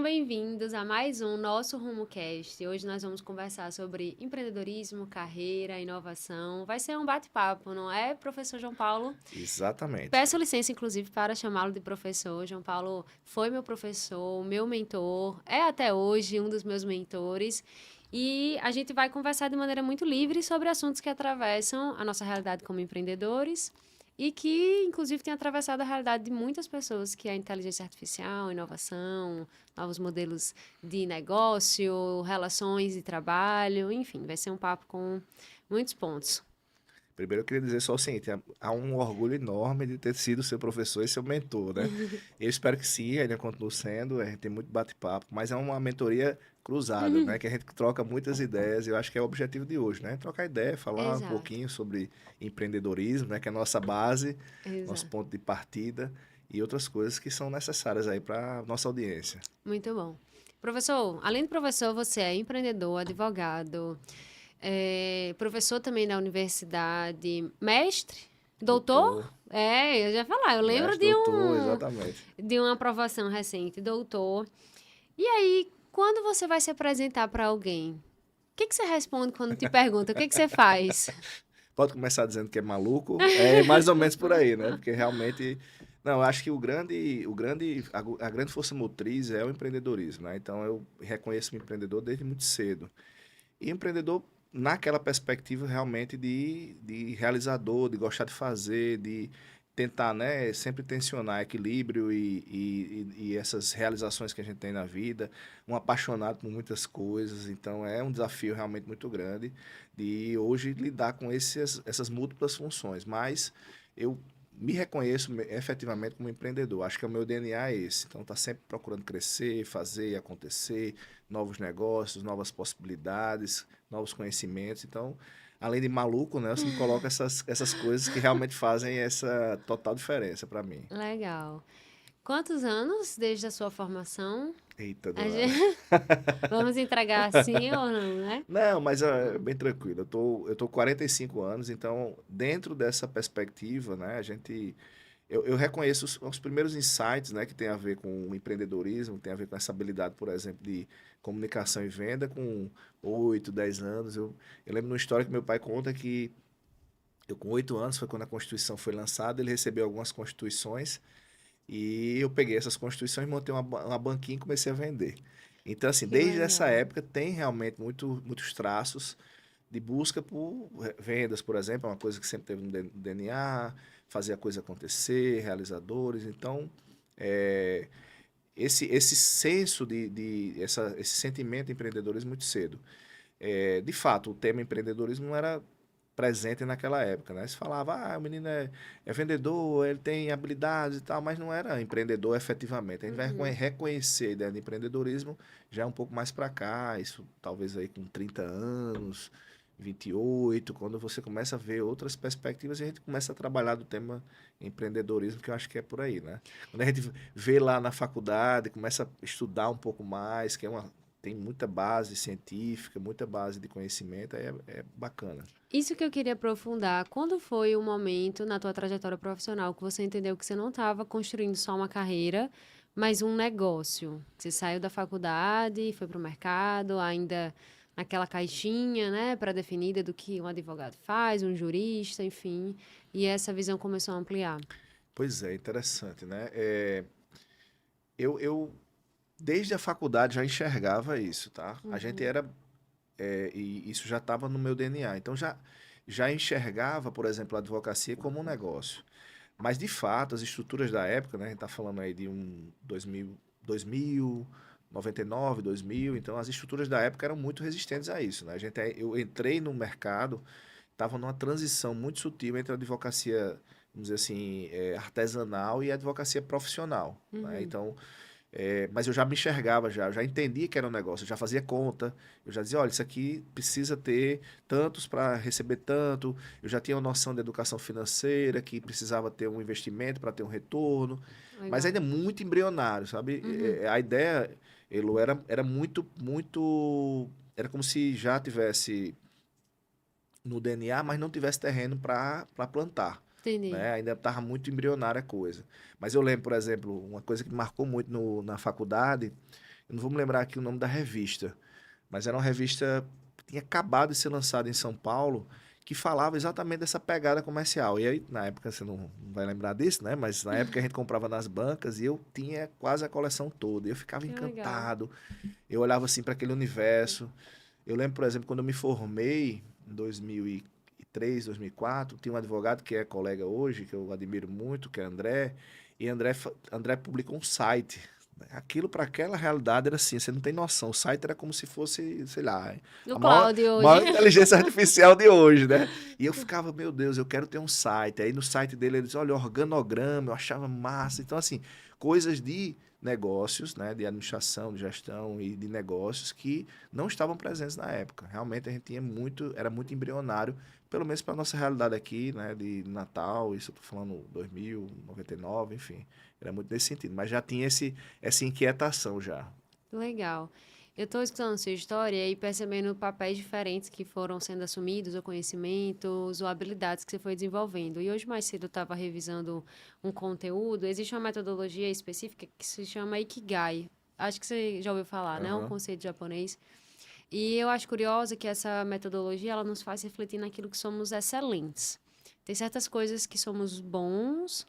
bem-vindos a mais um Nosso RumoCast. Hoje nós vamos conversar sobre empreendedorismo, carreira, inovação. Vai ser um bate-papo, não é, professor João Paulo? Exatamente. Peço licença, inclusive, para chamá-lo de professor. João Paulo foi meu professor, meu mentor, é até hoje um dos meus mentores. E a gente vai conversar de maneira muito livre sobre assuntos que atravessam a nossa realidade como empreendedores e que, inclusive, tem atravessado a realidade de muitas pessoas, que é a inteligência artificial, inovação, novos modelos de negócio, relações de trabalho, enfim, vai ser um papo com muitos pontos. Primeiro eu queria dizer só o seguinte, há um orgulho enorme de ter sido seu professor e seu mentor, né? Eu espero que sim, ainda continue sendo, a gente tem muito bate-papo, mas é uma mentoria cruzada, né? Que a gente troca muitas ideias, e eu acho que é o objetivo de hoje, né? Trocar ideia, falar um Exato, pouquinho sobre empreendedorismo, né? Que é a nossa base, nosso exato. ponto de partida, e outras coisas que são necessárias aí para nossa audiência. Muito bom. Professor, além de professor, você é empreendedor, advogado, professor também da universidade, mestre, doutor? Doutor, É, eu já ia falar, eu lembro mestre, doutor, exatamente. de uma aprovação recente, doutor. E aí, quando você vai se apresentar para alguém, o que você responde quando te pergunta? O que você faz? Pode começar dizendo que é maluco, é mais ou menos por aí, né? Porque realmente, não, eu acho que a grande força motriz é o empreendedorismo, né? Então eu reconheço o empreendedor desde muito cedo. E empreendedor naquela perspectiva realmente de realizador, de gostar de fazer, de tentar, né, sempre tensionar equilíbrio e essas realizações que a gente tem na vida, um apaixonado por muitas coisas, então é um desafio realmente muito grande de hoje lidar com essas múltiplas funções, mas eu me reconheço efetivamente como empreendedor, acho que o meu DNA é esse, então tá sempre procurando crescer, fazer acontecer, novos negócios, novas possibilidades, novos conhecimentos. Então, além de maluco, né, você me coloca essas coisas que realmente fazem essa total diferença para mim. Legal. Quantos anos desde a sua formação? Eita, A Duana. gente... Vamos entregar assim ou não, né? Não, mas é bem tranquilo. Eu tô 45 anos, então, dentro dessa perspectiva, né, eu reconheço os primeiros insights, né, que tem a ver com o empreendedorismo, tem a ver com essa habilidade, por exemplo, de comunicação e venda com 8, 10 anos. Eu lembro de uma história que meu pai conta que eu, com 8 anos, foi quando a Constituição foi lançada, ele recebeu algumas constituições e eu peguei essas constituições, montei uma banquinha e comecei a vender. Então, assim, Que desde essa legal. época tem realmente muitos traços de busca por vendas, por exemplo, é uma coisa que sempre teve no DNA, fazer a coisa acontecer, realizadores. Então, é, esse senso esse sentimento de empreendedorismo muito cedo. De fato, o tema empreendedorismo não era presente naquela época, né? Se falava, o menino é vendedor, ele tem habilidades e tal, mas não era empreendedor efetivamente. A gente vai Uhum. reconhecer a ideia de empreendedorismo já um pouco mais para cá, isso talvez aí com 30 anos, 28, quando você começa a ver outras perspectivas e a gente começa a trabalhar do tema empreendedorismo, que eu acho que é por aí, né? Quando a gente vê lá na faculdade, começa a estudar um pouco mais, tem muita base científica, muita base de conhecimento, aí é bacana. Isso que eu queria aprofundar. Quando foi o momento na tua trajetória profissional que você entendeu que você não estava construindo só uma carreira, mas um negócio? Você saiu da faculdade, foi para o mercado, ainda naquela caixinha, né, pré-definida do que um advogado faz, um jurista, enfim, e essa visão começou a ampliar. Pois é, interessante, né? Eu desde a faculdade já enxergava isso, tá? A gente Uhum, era, e isso já estava no meu DNA. Então já enxergava, por exemplo, a advocacia como um negócio. Mas de fato, as estruturas da época, né? A gente está falando aí de 2000, 99, 2000. Então as estruturas da época eram muito resistentes a isso, né? Eu entrei no mercado, estava numa transição muito sutil entre a advocacia, vamos dizer assim, artesanal e a advocacia profissional, né? uhum. Então, mas eu já me enxergava já, eu já entendia que era um negócio, eu já fazia conta, eu já dizia, olha, isso aqui precisa ter tantos para receber tanto, eu já tinha uma noção de educação financeira, que precisava ter um investimento para ter um retorno, mas Legal. ainda muito embrionário, sabe? Uhum, A ideia, Elo, era muito, era como se já tivesse no DNA, mas não tivesse terreno para plantar. entendi. Né? Ainda estava muito embrionária a coisa. Mas eu lembro, por exemplo, uma coisa que me marcou muito na faculdade, eu não vou me lembrar aqui o nome da revista, mas era uma revista que tinha acabado de ser lançada em São Paulo, que falava exatamente dessa pegada comercial. E aí, na época, você não vai lembrar disso, né? Mas na época a gente comprava nas bancas e eu tinha quase a coleção toda. Eu ficava Que legal. encantado. Eu olhava assim para aquele universo. Eu lembro, por exemplo, quando eu me formei em 2003, 2004, tinha um advogado que é colega hoje, que eu admiro muito, que é André, e André publicou um site. Aquilo para aquela realidade era assim, você não tem noção. O site era como se fosse, sei lá, No a maior, cloud hoje. maior inteligência artificial de hoje, né? E eu ficava, meu Deus, eu quero ter um site. Aí no site dele ele dizia, olha, organograma, eu achava massa. Então, assim, coisas de negócios, né, de administração, de gestão e de negócios que não estavam presentes na época. Realmente a gente tinha muito, era muito embrionário, pelo menos para a nossa realidade aqui, né, de Natal, isso eu tô falando 2000, 99, enfim, era muito nesse sentido, mas já tinha essa inquietação já. Legal. Eu estou escutando sua história e percebendo papéis diferentes que foram sendo assumidos, ou conhecimentos, ou habilidades que você foi desenvolvendo. E hoje mais cedo eu estava revisando um conteúdo. Existe uma metodologia específica que se chama Ikigai. Acho que você já ouviu falar, né? É um Aham. conceito japonês. E eu acho curioso que essa metodologia ela nos faz refletir naquilo que somos excelentes. Tem certas coisas que somos bons,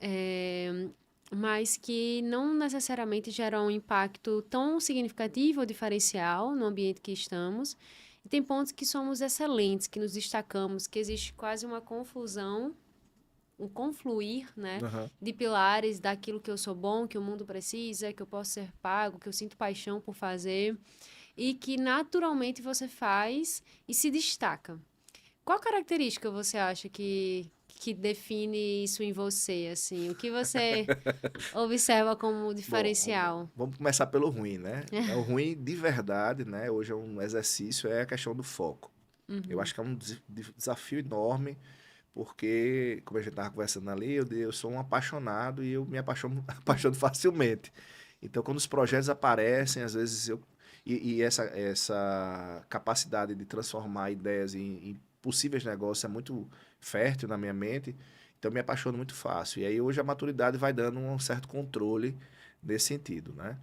eh, mas que não necessariamente geram um impacto tão significativo ou diferencial no ambiente que estamos. E tem pontos que somos excelentes, que nos destacamos, que existe quase uma confusão, um confluir, né, Aham. de pilares daquilo que eu sou bom, que o mundo precisa, que eu posso ser pago, que eu sinto paixão por fazer e que naturalmente você faz e se destaca. Qual característica você acha que define isso em você, assim? O que você observa como Bom, diferencial? vamos começar pelo ruim, né? O ruim de verdade, né? Hoje é um exercício, é a questão do foco. Eu Uhum, acho que é um desafio enorme, porque, como a gente estava conversando ali, eu sou um apaixonado e eu me apaixono, apaixono facilmente. Então, quando os projetos aparecem, às vezes eu. E essa capacidade de transformar ideias em possíveis negócios é muito fértil na minha mente, então eu me apaixono muito fácil. E aí, hoje, a maturidade vai dando um certo controle nesse sentido, né?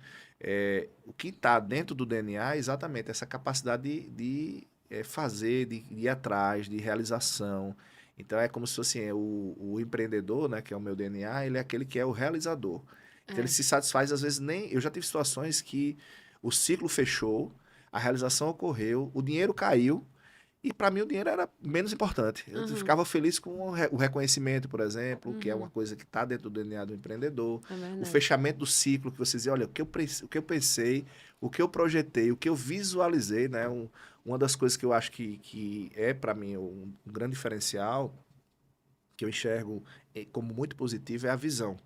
O que está dentro do DNA é exatamente essa capacidade de fazer, de ir atrás, de realização. Então é como se fosse assim, o empreendedor, né, que é o meu DNA, ele é aquele que é o realizador. Então ele é. se satisfaz, às vezes nem. Eu já tive situações que o ciclo fechou, a realização ocorreu, o dinheiro caiu, e para mim o dinheiro era menos importante. Eu Uhum, ficava feliz com o reconhecimento, por exemplo, que é uma uhum, coisa que está dentro do DNA do empreendedor. é O verdade. fechamento do ciclo, que você dizia, olha, o que eu pensei, o que eu projetei, o que eu visualizei, né? Uma das coisas que eu acho que é para mim um grande diferencial, que eu enxergo como muito positivo, é a visão.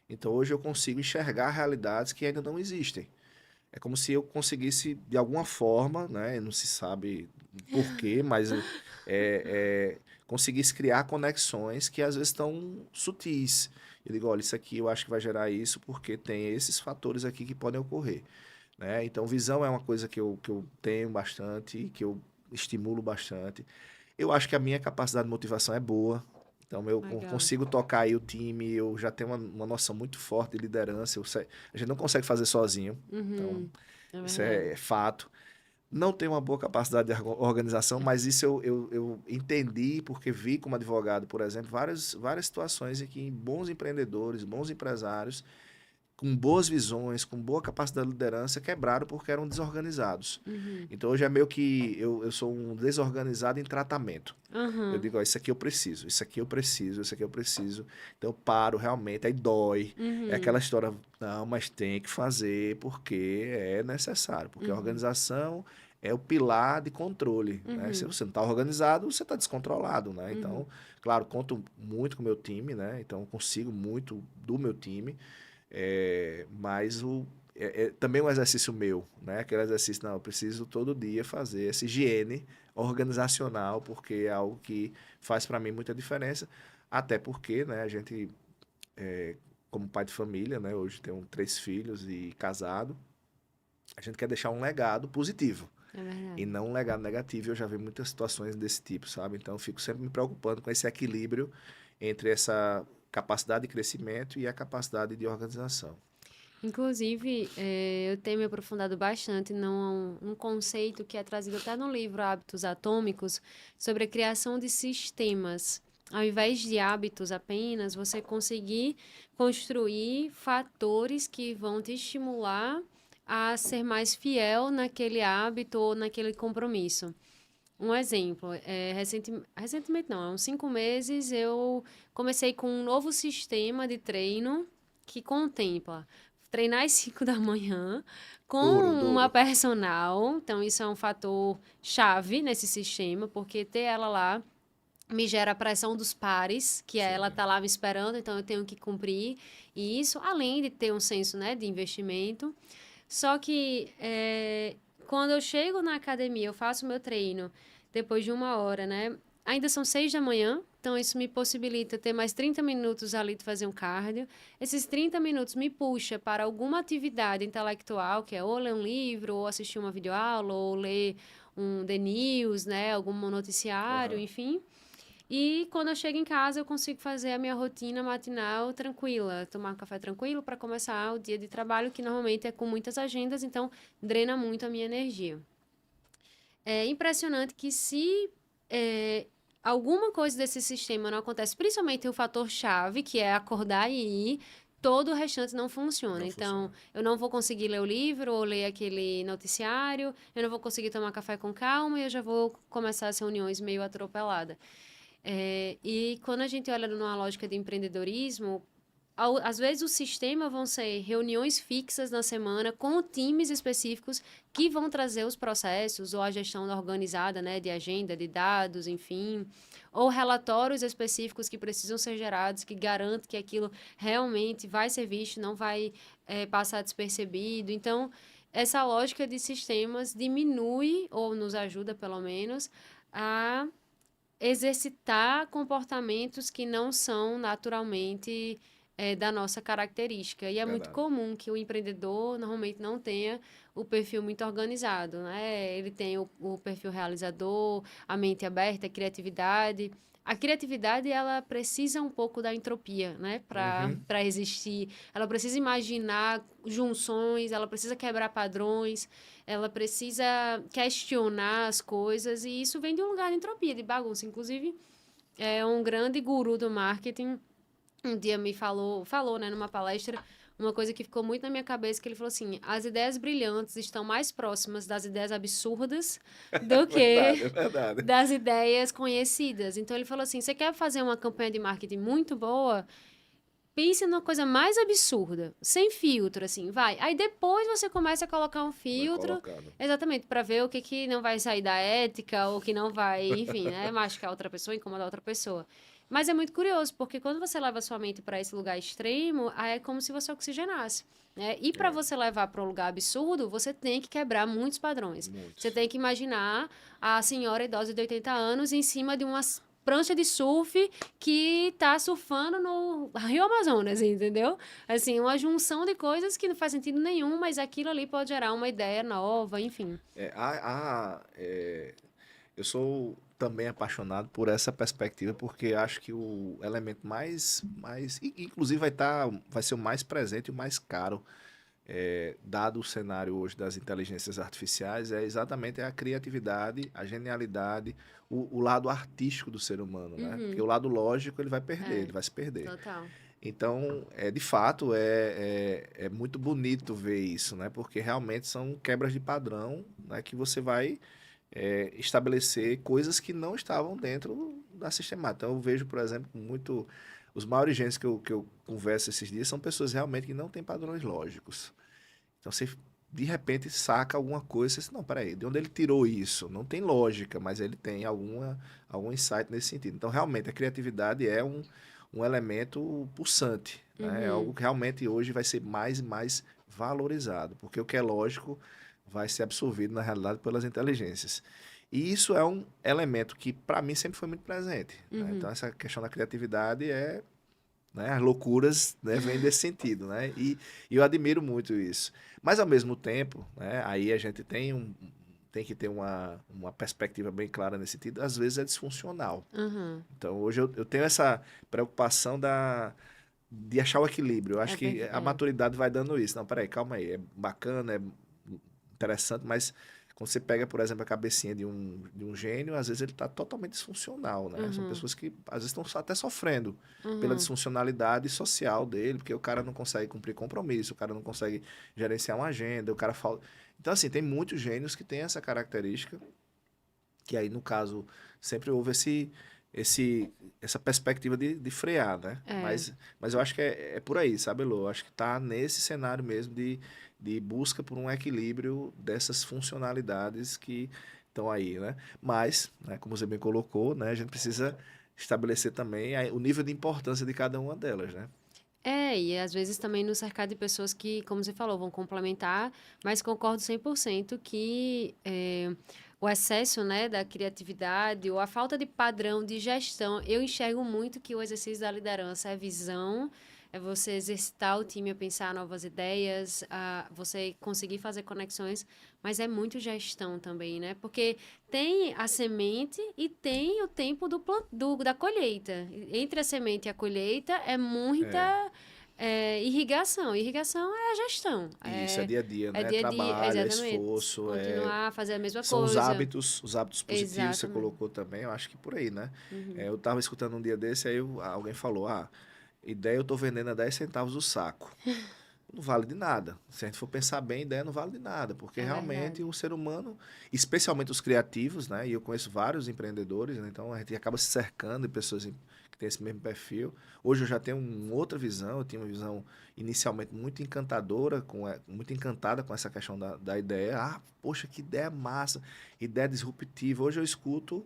Então hoje eu consigo enxergar realidades que ainda não existem. É como se eu conseguisse, de alguma forma, né, não se sabe por quê, mas conseguisse criar conexões que às vezes estão sutis. Eu digo, olha, isso aqui eu acho que vai gerar isso porque tem esses fatores aqui que podem ocorrer, né? Então, visão é uma coisa que eu tenho bastante, que eu estimulo bastante. Eu acho que a minha capacidade de motivação é boa. Então, eu Legal. consigo tocar aí o time, eu já tenho uma noção muito forte de liderança. A gente não consegue fazer sozinho. Então, Uhum, é isso verdade. é fato. Não tenho uma boa capacidade de organização, mas isso eu entendi porque vi como advogado, por exemplo, várias situações em que bons empreendedores, bons empresários, com boas visões, com boa capacidade de liderança, quebraram porque eram desorganizados. Uhum, Então, hoje é meio que eu sou um desorganizado em tratamento. Eu uhum, digo, ó, isso aqui eu preciso, isso aqui eu preciso, isso aqui eu preciso. Então eu paro realmente, aí dói. É uhum, aquela história, não, mas tem que fazer porque é necessário, porque a uhum, organização é o pilar de controle, né? Se uhum, você não está organizado, você está descontrolado, né? uhum, Então, claro, conto muito com o meu time, né? Então eu consigo muito do meu time, mas também um exercício meu, né? Aquele exercício, não, eu preciso todo dia fazer essa higiene organizacional, porque é algo que faz para mim muita diferença, até porque, né, a gente, como pai de família, né, hoje tenho 3 filhos e casado, a gente quer deixar um legado positivo é e verdade. não um legado negativo. Eu já vi muitas situações desse tipo, sabe? Então, eu fico sempre me preocupando com esse equilíbrio entre essa capacidade de crescimento e a capacidade de organização. Inclusive, eu tenho me aprofundado bastante num conceito que é trazido até no livro Hábitos Atômicos, sobre a criação de sistemas. Ao invés de hábitos apenas, você conseguir construir fatores que vão te estimular a ser mais fiel naquele hábito ou naquele compromisso. Um exemplo, recentemente não, há uns 5 meses eu comecei com um novo sistema de treino que contempla treinar às 5 da manhã com Duro, uma duro. personal. Então, isso é um fator chave nesse sistema, porque ter ela lá me gera a pressão dos pares, que é ela Sim. tá lá me esperando, então eu tenho que cumprir. E isso, além de ter um senso, né, de investimento. Só que quando eu chego na academia, eu faço meu treino depois de 1 hora, né? Ainda são 6 da manhã, então isso me possibilita ter mais 30 minutos ali de fazer um cardio. Esses 30 minutos me puxa para alguma atividade intelectual, que é ou ler um livro, ou assistir uma videoaula, ou ler um The News, né? Algum noticiário, Aham. enfim. E quando eu chego em casa, eu consigo fazer a minha rotina matinal tranquila, tomar um café tranquilo para começar o dia de trabalho, que normalmente é com muitas agendas, então drena muito a minha energia. É impressionante que se é, alguma coisa desse sistema não acontece, principalmente o fator chave, que é acordar e ir, todo o restante não funciona. Não Então, funciona. eu não vou conseguir ler o livro ou ler aquele noticiário, eu não vou conseguir tomar café com calma e eu já vou começar as reuniões meio atropelada. E quando a gente olha numa lógica de empreendedorismo, às vezes o sistema vão ser reuniões fixas na semana com times específicos que vão trazer os processos ou a gestão organizada, né, de agenda, de dados, enfim, ou relatórios específicos que precisam ser gerados, que garantem que aquilo realmente vai ser visto, não vai passar despercebido. Então, essa lógica de sistemas diminui, ou nos ajuda pelo menos, a exercitar comportamentos que não são naturalmente da nossa característica. E é muito Verdade. comum que o empreendedor normalmente não tenha o perfil muito organizado, né? Ele tem o perfil realizador, a mente aberta, a criatividade. A criatividade, ela precisa um pouco da entropia, né? Uhum. Para existir. Ela precisa imaginar junções, ela precisa quebrar padrões, ela precisa questionar as coisas, e isso vem de um lugar de entropia, de bagunça. Inclusive, é um grande guru do marketing um dia me falou, né, numa palestra, uma coisa que ficou muito na minha cabeça, que ele falou assim: as ideias brilhantes estão mais próximas das ideias absurdas do Verdade, é que verdade. das ideias conhecidas. Então ele falou assim: você quer fazer uma campanha de marketing muito boa? Pense numa coisa mais absurda, sem filtro, assim, vai. Aí depois você começa a colocar um Vai filtro, colocando. exatamente, para ver o que que não vai sair da ética, ou que não vai, enfim, né, machucar outra pessoa, incomodar outra pessoa. Mas é muito curioso, porque quando você leva a sua mente para esse lugar extremo, aí é como se você oxigenasse, né? E para É, você levar para um lugar absurdo, você tem que quebrar muitos padrões. Você muitos. tem que imaginar a senhora idosa de 80 anos em cima de umas prancha de surf que tá surfando no Rio Amazonas, entendeu? Assim, uma junção de coisas que não faz sentido nenhum, mas aquilo ali pode gerar uma ideia nova, enfim. Eu sou também apaixonado por essa perspectiva, porque acho que o elemento inclusive vai ser o mais presente e o mais caro, dado o cenário hoje das inteligências artificiais, é exatamente a criatividade, a genialidade, o lado artístico do ser humano, né? Porque o Uhum. lado lógico ele vai perder, É, ele vai se perder. total. Então, de fato, é muito bonito ver isso, né? Porque realmente são quebras de padrão, né? Que você vai estabelecer coisas que não estavam dentro da sistemática. Então, eu vejo, por exemplo, muito. Os maiores gênios que eu converso esses dias são pessoas realmente que não têm padrões lógicos. Então, você de repente saca alguma coisa, você diz, não, peraí, de onde ele tirou isso? Não tem lógica, mas ele tem algum insight nesse sentido. Então, realmente, a criatividade é um elemento pulsante, né? É algo Uhum. que realmente hoje vai ser mais e mais valorizado, porque o que é lógico vai ser absorvido, na realidade, pelas inteligências. E isso é um elemento que, para mim, sempre foi muito presente, né? Então, Uhum. essa questão da criatividade né, as loucuras, né, vêm desse sentido, né? E eu admiro muito isso. Mas, ao mesmo tempo, né, aí a gente tem que ter uma perspectiva bem clara nesse sentido, às vezes é disfuncional. Uhum. Então, hoje eu tenho essa preocupação de achar o equilíbrio. Eu acho que a É. maturidade vai dando isso. Não, peraí, calma aí. É bacana, é interessante, mas quando você pega, por exemplo, a cabecinha de um gênio, às vezes ele está totalmente disfuncional, né? São Uhum, pessoas que às vezes estão até sofrendo pela uhum. disfuncionalidade social dele, porque o cara não consegue cumprir compromisso, o cara não consegue gerenciar uma agenda, o cara falta. Então, assim, tem muitos gênios que têm essa característica, que aí, no caso, sempre houve essa perspectiva de frear, né? É. Mas eu acho que é por aí, sabe, Elô? Eu acho que tá nesse cenário mesmo de busca por um equilíbrio dessas funcionalidades que estão aí, né? Mas, né, como você bem colocou, né, a gente precisa estabelecer também o nível de importância de cada uma delas, né? É, e às vezes também nos cercar de pessoas que, como você falou, vão complementar, mas concordo 100% que o excesso, né, da criatividade ou a falta de padrão de gestão, eu enxergo muito que o exercício da liderança é visão, é você exercitar o time a pensar novas ideias, a você conseguir fazer conexões, mas é muito gestão também, né? Porque tem a semente e tem o tempo da colheita. Entre a semente e a colheita é É. muita irrigação. Irrigação é a gestão. Isso, é dia a dia, É né? É dia a dia, trabalho, é exatamente. esforço, Continuar a fazer a mesma são coisa. os hábitos positivos que você Exatamente. colocou também, eu acho que por aí, né? Uhum. Eu tava escutando um dia desse, aí alguém falou, ideia eu tô vendendo a 10 centavos o saco. Não vale de nada. Se a gente for pensar bem, a ideia não vale de nada, porque É realmente verdade. o ser humano, especialmente os criativos, né? E eu conheço vários empreendedores, né? Então a gente acaba se cercando de pessoas que têm esse mesmo perfil. Hoje eu já tenho uma outra visão, eu tinha uma visão inicialmente muito encantadora, muito encantada com essa questão da ideia. Poxa, que ideia massa, ideia disruptiva. Hoje eu escuto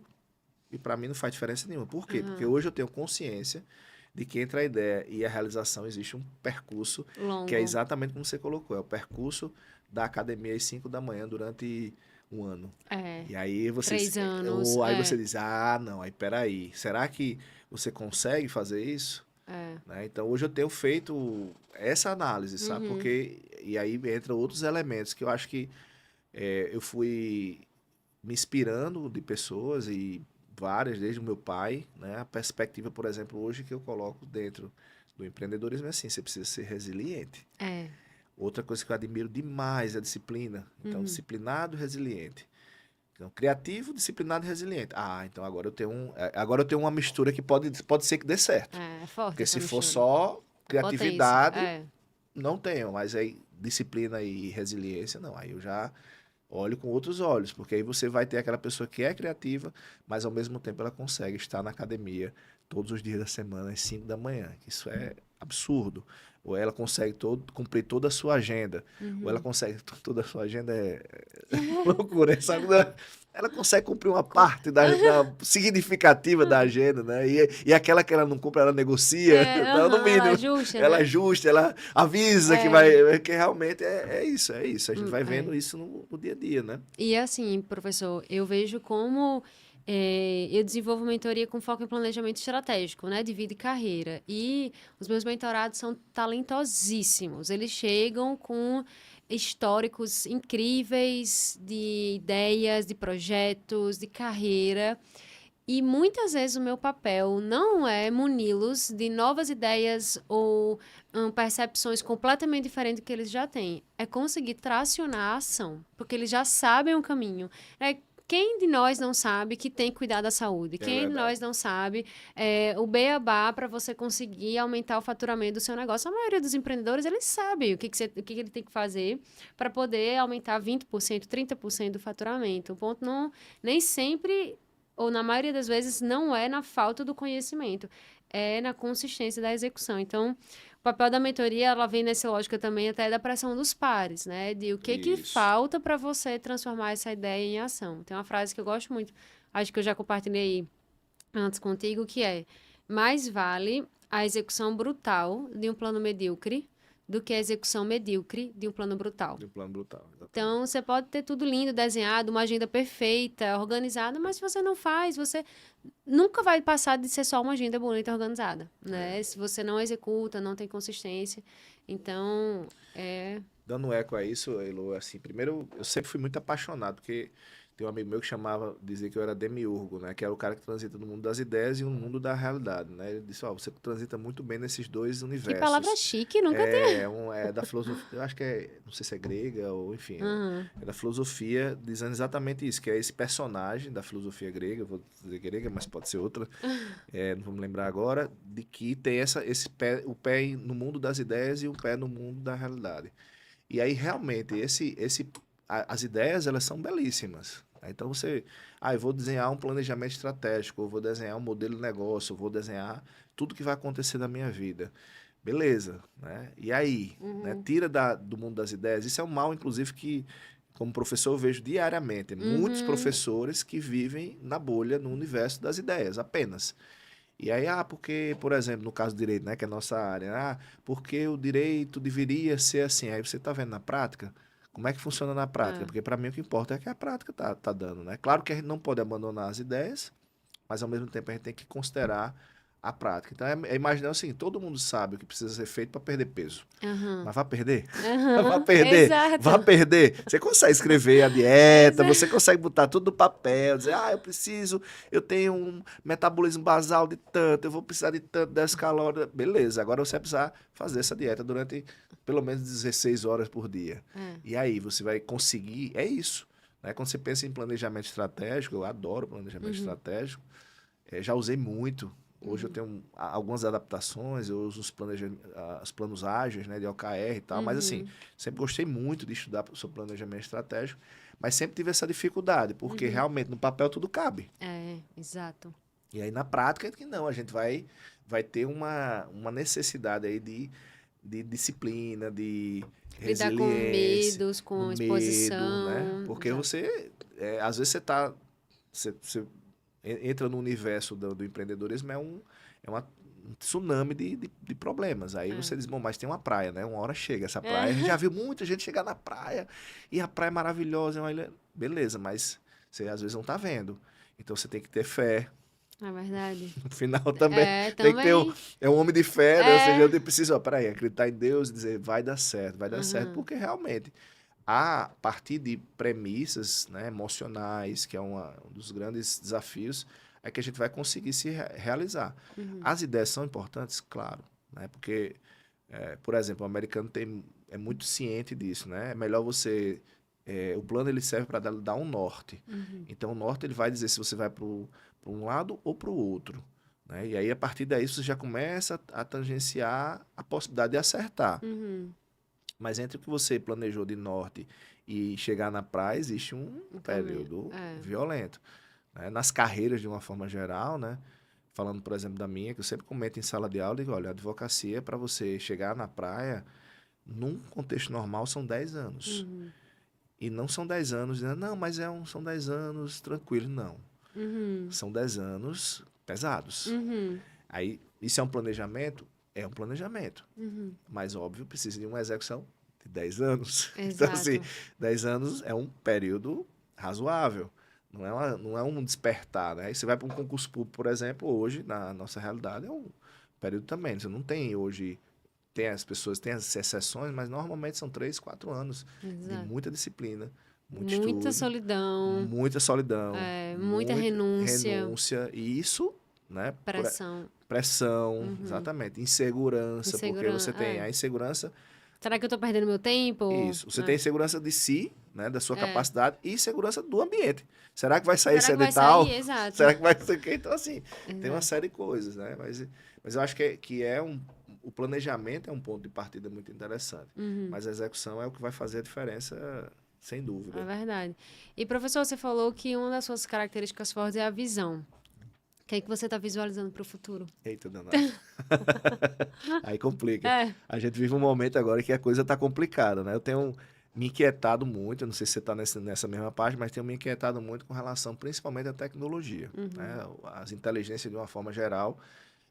e para mim não faz diferença nenhuma. Por quê? Porque Uhum. hoje eu tenho consciência de que entre a ideia e a realização existe um percurso que é Longo. exatamente como você colocou, é o percurso da academia às 5 da manhã durante um ano. É. E aí Três anos. ou aí você diz, não, aí peraí, será que você consegue fazer isso? É. Né? Então hoje eu tenho feito essa análise, sabe? Uhum. Porque, e aí entra outros elementos que eu acho que eu fui me inspirando de pessoas e várias, desde o meu pai, né? A perspectiva, por exemplo, hoje que eu coloco dentro do empreendedorismo é assim, você precisa ser resiliente. É. Outra coisa que eu admiro demais é a disciplina. Então, Uhum. disciplinado, resiliente. Então, criativo, disciplinado e resiliente. então agora eu tenho uma mistura que pode ser que dê certo. É forte Porque essa se for mistura. só É potência. criatividade, É. não tenho. Mas aí, disciplina e resiliência, não. Aí eu já olhe com outros olhos, porque aí você vai ter aquela pessoa que é criativa, mas ao mesmo tempo ela consegue estar na academia todos os dias da semana, às 5 da manhã. Isso é absurdo. Ou ela consegue cumprir toda a sua agenda. Ou ela Uhum. consegue. Toda a sua agenda é loucura, sabe? Ela consegue cumprir uma Co- parte da significativa da agenda, né? E aquela que ela não cumpre, ela negocia, então, no Ela mínimo. ajusta, Ela né? ajusta, ela avisa que É. vai. Que realmente é isso, é isso. A gente vai É. vendo isso no dia a dia, né? E assim, professor, eu vejo como eu desenvolvo mentoria com foco em planejamento estratégico, né, de vida e carreira. E os meus mentorados são talentosíssimos. Eles chegam com históricos incríveis de ideias, de projetos, de carreira. E muitas vezes o meu papel não é muni-los de novas ideias ou percepções completamente diferentes do que eles já têm. É conseguir tracionar a ação, porque eles já sabem o caminho. Quem de nós não sabe que tem que cuidar da saúde? É Quem de verdade. nós não sabe o beabá para você conseguir aumentar o faturamento do seu negócio? A maioria dos empreendedores, eles sabem o que ele tem que fazer para poder aumentar 20%, 30% do faturamento. O ponto não, nem sempre ou na maioria das vezes, não é na falta do conhecimento, é na consistência da execução. Então, o papel da mentoria, ela vem nessa lógica também até da pressão dos pares, né? De o que Isso. falta para você transformar essa ideia em ação. Tem uma frase que eu gosto muito, acho que eu já compartilhei antes contigo, que é: mais vale a execução brutal de um plano medíocre do que a execução medíocre de um plano brutal. De um plano brutal, exatamente. Então, você pode ter tudo lindo, desenhado, uma agenda perfeita, organizada, mas se você não faz, você nunca vai passar de ser só uma agenda bonita, organizada, né? Se você não executa, não tem consistência. Então, Dando eco a isso, Elo, assim, primeiro, eu sempre fui muito apaixonado, porque Tem um amigo meu que dizia que eu era demiurgo, né? Que era o cara que transita no mundo das ideias e no mundo da realidade, né? Ele disse, ó, você transita muito bem nesses dois Que palavra universos. chique, nunca tinha. É da filosofia, eu acho que não sei se é grega ou enfim, Aham. é da filosofia dizendo exatamente isso, que é esse personagem da filosofia grega, eu vou dizer grega, mas pode ser outra, não vou me lembrar agora, de que tem esse pé, o pé no mundo das ideias e o pé no mundo da realidade. E aí, realmente, as ideias, elas são belíssimas. Então, eu vou desenhar um planejamento estratégico, eu vou desenhar um modelo de negócio, eu vou desenhar tudo que vai acontecer na minha vida. Beleza, né? E aí, né? Uhum. Tira do mundo das ideias. Isso é um mal, inclusive, que, como professor, eu vejo diariamente. Muitos Uhum. professores que vivem na bolha, no universo das ideias, apenas. E aí, porque, por exemplo, no caso do direito, né, que é a nossa área, porque o direito deveria ser assim. Aí você está vendo na prática, como é que funciona na prática? É. Porque para mim o que importa é que a prática tá dando, né? Claro que a gente não pode abandonar as ideias, mas ao mesmo tempo a gente tem que considerar a prática. Então, imaginar assim, todo mundo sabe o que precisa ser feito para perder peso. Aham. Mas vai perder? Vai Aham. perder? Exato. Vai perder? Você consegue escrever a dieta, você Exato. consegue botar tudo no papel, dizer, eu tenho um metabolismo basal de tanto, eu vou precisar de tanto, 10 calorias. Beleza, agora você vai precisar fazer essa dieta durante pelo menos 16 horas por dia. É. E aí, você vai conseguir, é isso. Né? Quando você pensa em planejamento estratégico, eu adoro planejamento Uhum. estratégico, já usei muito. Hoje eu Uhum. tenho algumas adaptações, eu uso os planos ágeis, né, de OKR e tal, mas assim, Uhum. sempre gostei muito de estudar sobre planejamento estratégico, mas sempre tive essa dificuldade, porque Uhum. realmente no papel tudo cabe. É, exato. E aí na prática é que não, a gente vai ter uma necessidade aí de disciplina, de Lidar com resiliência, medos, no com medo, né? exposição. Porque Exato. às vezes você entra no universo do empreendedorismo, um tsunami de problemas. Aí É. você diz, bom, mas tem uma praia, né? Uma hora chega essa É. praia. A gente já viu muita gente chegar na praia, e a praia é maravilhosa, é uma ilha. Beleza, mas você às vezes não está vendo. Então você tem que ter fé. É verdade. No final também É, tem que ter também. um homem de fé, né? Ou seja, É. eu preciso, peraí, acreditar em Deus e dizer, vai dar certo, Uhum. porque realmente a partir de premissas, né, emocionais, que é um dos grandes desafios, é que a gente vai conseguir se realizar. Uhum. As ideias são importantes, claro, né, porque, por exemplo, o americano é muito ciente disso, né? É melhor o plano ele serve para dar um norte. Uhum. Então, o norte ele vai dizer se você vai para um lado ou para o outro. Né? E aí, a partir daí, você já começa a tangenciar a possibilidade de acertar. Uhum. Mas entre o que você planejou de norte e chegar na praia, existe um O caminho. período É. violento. Né? Nas carreiras, de uma forma geral, né? Falando, por exemplo, da minha, que eu sempre comento em sala de aula, digo, olha, a advocacia, para você chegar na praia, num contexto normal, são 10 anos. Uhum. E não são 10 anos, dizendo, não, mas são 10 anos tranquilo. Não. Uhum. São 10 anos pesados. Uhum. Aí, isso é um planejamento? É um planejamento. Uhum. Mas, óbvio, precisa de uma execução de 10 anos. Então, assim, Exato. 10 anos é um período razoável. Não é um despertar, né? Aí você vai para um concurso público, por exemplo, hoje, na nossa realidade, é um período também. Você não tem hoje... as pessoas têm as exceções, mas normalmente são 3, 4 anos de Exato. muita disciplina, muito Muita estudo, solidão, muita solidão, muita muita renúncia, renúncia, e isso, né, pressão. pressão, Uhum. exatamente, insegurança, porque você Insegurança. tem É. a insegurança, Será que eu tô perdendo meu tempo? isso, você tem a insegurança de si, né, da sua É. capacidade, e insegurança do ambiente. Será que vai sair Será esse que vai edital? sair? Exato. Será que vai ser o quê? Então, assim, tem uma Exato. série de coisas, né, mas eu acho o planejamento é um ponto de partida muito interessante, Uhum. mas a execução é o que vai fazer a diferença, sem É dúvida. verdade. E, professor, você falou que uma das suas características fortes é a visão. O que é que você está visualizando para o futuro? Eita, danado. Aí complica. É. A gente vive um momento agora que a coisa está complicada, né? Eu tenho me inquietado muito, eu não sei se você está nessa mesma parte, mas tenho me inquietado muito com relação principalmente à tecnologia. Né? As inteligências, de uma forma geral,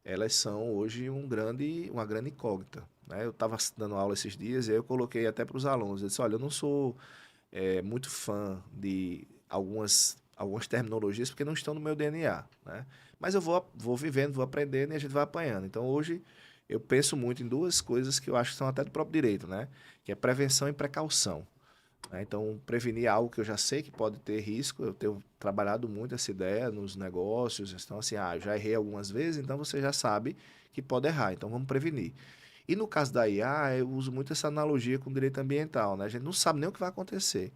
elas são hoje uma grande incógnita. Né? Eu estava dando aula esses dias e aí eu coloquei até para os alunos, eu disse, olha, eu não sou muito fã de algumas terminologias porque não estão no meu DNA, né? Mas eu vou vivendo, vou aprendendo e a gente vai apanhando. Então, hoje, eu penso muito em duas coisas que eu acho que são até do próprio direito, né? Que é prevenção e precaução. né? Então, prevenir algo que eu já sei que pode ter risco, eu tenho trabalhado muito essa ideia nos negócios, então assim, eu já errei algumas vezes, então você já sabe que pode errar, então vamos prevenir. E no caso da IA, eu uso muito essa analogia com o direito ambiental, né? A gente não sabe nem o que vai acontecer.